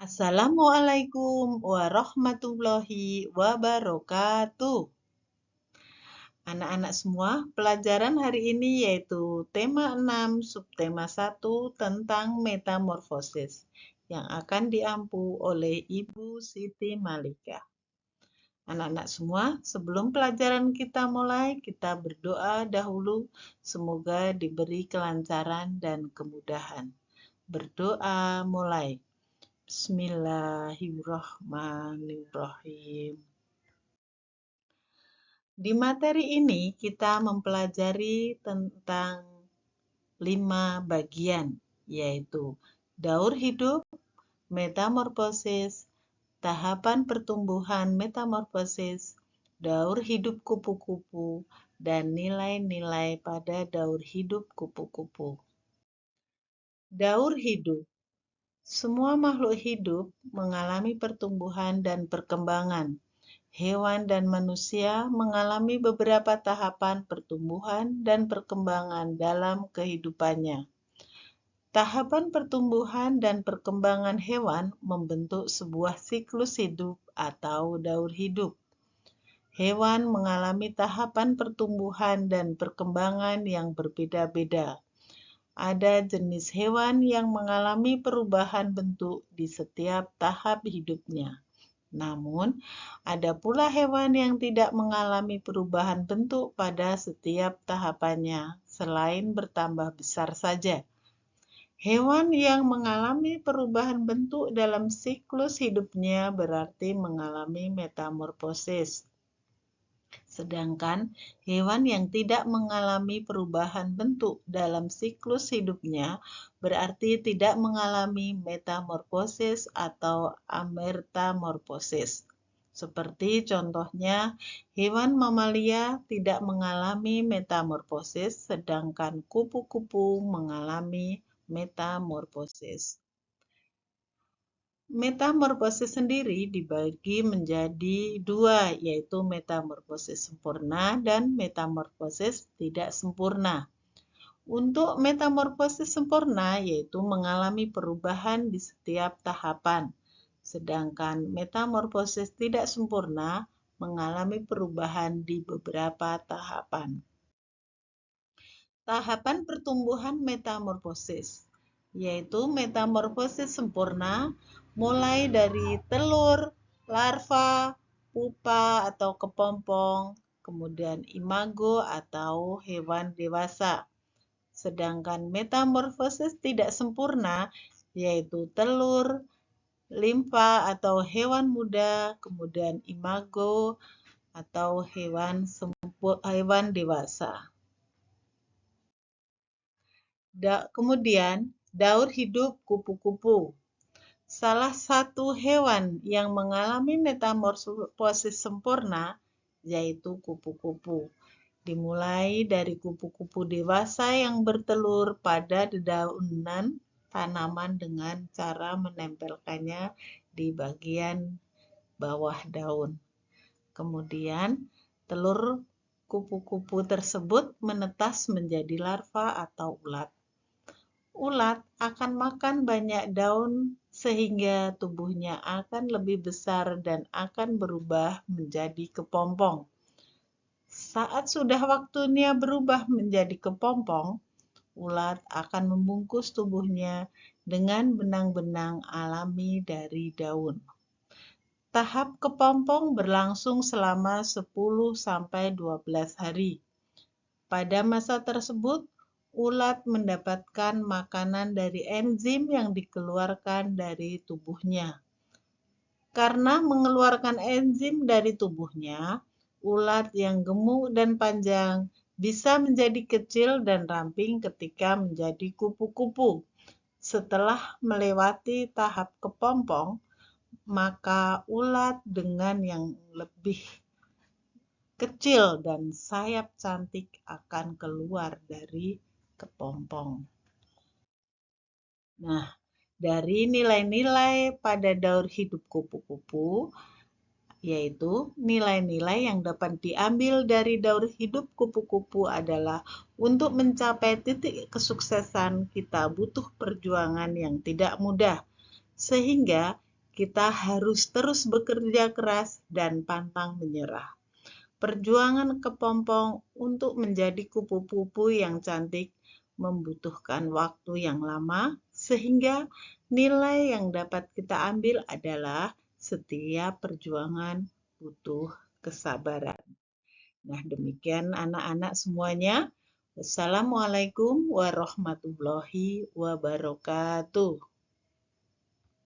Assalamualaikum warahmatullahi wabarakatuh. Anak-anak semua, pelajaran hari ini yaitu tema 6, subtema 1 tentang metamorfosis yang akan diampu oleh Ibu Siti Malika. Anak-anak semua, sebelum pelajaran kita mulai, kita berdoa dahulu semoga diberi kelancaran dan kemudahan. Berdoa mulai. Bismillahirrahmanirrahim. Di materi ini kita mempelajari tentang 5 bagian, yaitu daur hidup, metamorfosis, tahapan pertumbuhan metamorfosis, daur hidup kupu-kupu, dan nilai-nilai pada daur hidup kupu-kupu. Daur hidup. Semua makhluk hidup mengalami pertumbuhan dan perkembangan. Hewan dan manusia mengalami beberapa tahapan pertumbuhan dan perkembangan dalam kehidupannya. Tahapan pertumbuhan dan perkembangan hewan membentuk sebuah siklus hidup atau daur hidup. Hewan mengalami tahapan pertumbuhan dan perkembangan yang berbeda-beda. Ada jenis hewan yang mengalami perubahan bentuk di setiap tahap hidupnya. Namun, ada pula hewan yang tidak mengalami perubahan bentuk pada setiap tahapannya, selain bertambah besar saja. Hewan yang mengalami perubahan bentuk dalam siklus hidupnya berarti mengalami metamorfosis. Sedangkan hewan yang tidak mengalami perubahan bentuk dalam siklus hidupnya berarti tidak mengalami metamorfosis atau amertamorfosis. Seperti contohnya, hewan mamalia tidak mengalami metamorfosis, sedangkan kupu-kupu mengalami metamorfosis. Metamorfosis sendiri dibagi menjadi dua, yaitu metamorfosis sempurna dan metamorfosis tidak sempurna. Untuk metamorfosis sempurna, yaitu mengalami perubahan di setiap tahapan, sedangkan metamorfosis tidak sempurna mengalami perubahan di beberapa tahapan. Tahapan pertumbuhan metamorfosis, yaitu metamorfosis sempurna mulai dari telur, larva, pupa atau kepompong, kemudian imago atau hewan dewasa. Sedangkan metamorfosis tidak sempurna yaitu telur, limfa atau hewan muda, kemudian imago atau hewan dewasa. Kemudian, daur hidup kupu-kupu. Salah satu hewan yang mengalami metamorfosis sempurna yaitu kupu-kupu. Dimulai dari kupu-kupu dewasa yang bertelur pada dedaunan tanaman dengan cara menempelkannya di bagian bawah daun. Kemudian, telur kupu-kupu tersebut menetas menjadi larva atau ulat. Ulat akan makan banyak daun sehingga tubuhnya akan lebih besar dan akan berubah menjadi kepompong. Saat sudah waktunya berubah menjadi kepompong, ulat akan membungkus tubuhnya dengan benang-benang alami dari daun. Tahap kepompong berlangsung selama 10-12 hari. Pada masa tersebut, ulat mendapatkan makanan dari enzim yang dikeluarkan dari tubuhnya. Karena mengeluarkan enzim dari tubuhnya, ulat yang gemuk dan panjang bisa menjadi kecil dan ramping ketika menjadi kupu-kupu. Setelah melewati tahap kepompong, maka ulat dengan yang lebih kecil dan sayap cantik akan keluar dari kepompong. Nah, dari nilai-nilai pada daur hidup kupu-kupu, yaitu nilai-nilai yang dapat diambil dari daur hidup kupu-kupu adalah untuk mencapai titik kesuksesan kita butuh perjuangan yang tidak mudah, sehingga Kita harus terus bekerja keras dan pantang menyerah. Perjuangan kepompong untuk menjadi kupu-kupu yang cantik membutuhkan waktu yang lama, sehingga nilai yang dapat kita ambil adalah setiap perjuangan butuh kesabaran. Nah, demikian anak-anak semuanya. Wassalamualaikum warahmatullahi wabarakatuh.